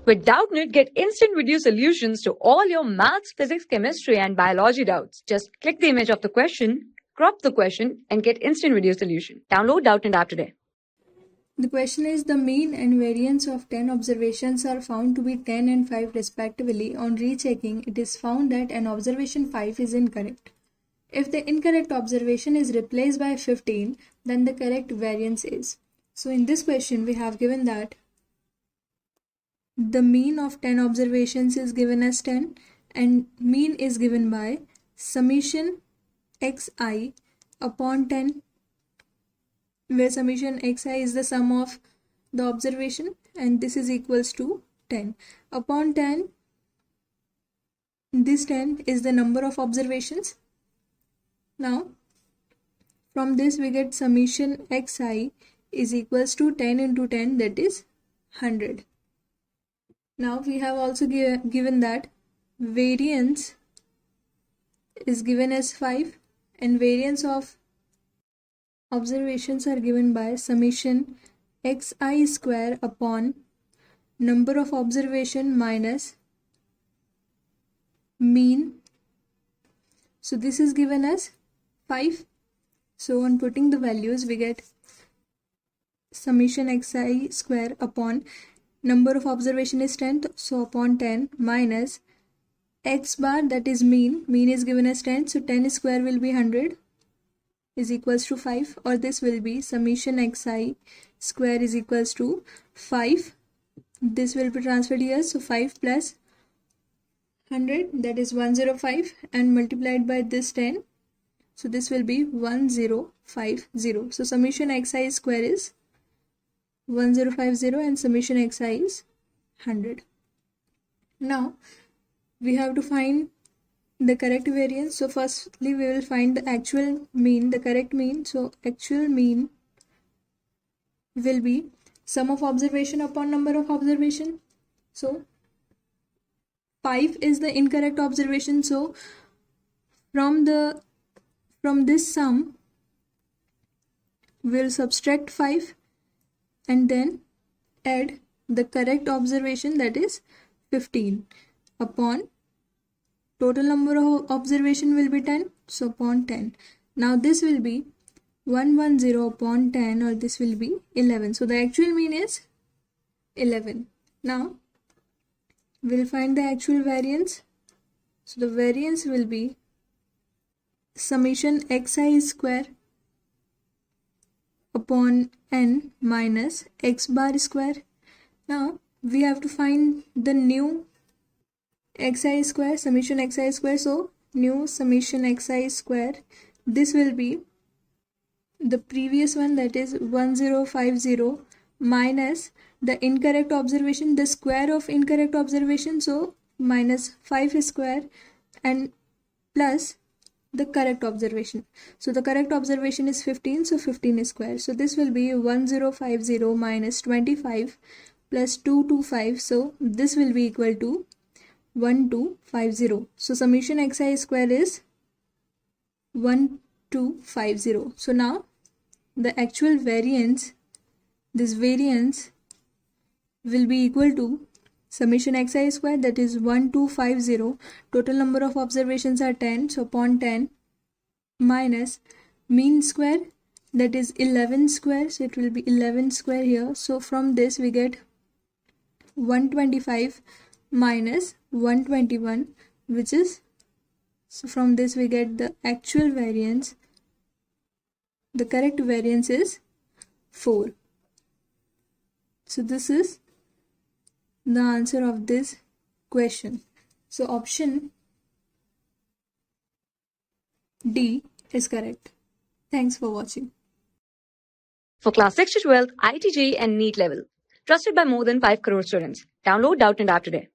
With Doubtnut, get instant video solutions to all your maths, physics, chemistry, and biology doubts. Just click the image of the question, crop the question, and get instant video solution. Download Doubtnut app today. The question is, the mean and variance of 10 observations are found to be 10 and 5 respectively. On rechecking, it is found that an observation 5 is incorrect. If the incorrect observation is replaced by 15, then the correct variance is. So in this question, we have given that the mean of 10 observations is given as 10 and mean is given by summation xi upon 10, where summation xi is the sum of the observation and this is equals to 10 upon 10. This 10 is the number of observations. Now from this we get summation xi is equals to 10 into 10, that is 100. Now we have also given that variance is given as 5 and variance of observations are given by summation xi square upon number of observation minus mean. So this is given as 5. So on putting the values, we get summation xi square upon number of observation is 10, so upon 10 minus x bar, that is mean is given as 10, so 10 square will be 100 is equals to 5, or this will be summation xi square is equals to 5. This will be transferred here, so 5 plus 100, that is 105, and multiplied by this 10, so this will be 1050. So summation xi square is 1050 and summation xi is 100. Now we have to find the correct variance. So firstly we will find the actual mean, the correct mean. So actual mean will be sum of observation upon number of observation. So 5 is the incorrect observation, so from this sum we'll subtract 5 and then add the correct observation, that is 15, upon total number of observation will be 10, so upon 10. Now this will be 110 upon 10, or this will be 11. So the actual mean is 11. Now we'll find the actual variance. So the variance will be summation xi square upon n minus x bar square. Now we have to find the new xi square, summation xi square. So new summation xi square, this will be the previous one, that is 1050 minus the incorrect observation, the square of incorrect observation, so minus 5 square, and plus the correct observation. So the correct observation is 15, so 15 square. So this will be 1050 minus 25 plus 225, so this will be equal to 1250. So summation xi square is 1250. So now the actual variance, this variance will be equal to summation xi square, that is 1250, total number of observations are 10, so upon 10 minus mean square, that is 11 square, so it will be 11 square here. So from this we get 125 minus 121, which is, so from this we get the actual variance. The correct variance is 4. So this is the answer of this question. So option D is correct. Thanks for watching. For class 6 to 12, IIT JEE and NEET level. Trusted by more than 5 crore students. Download Doubtnut app today.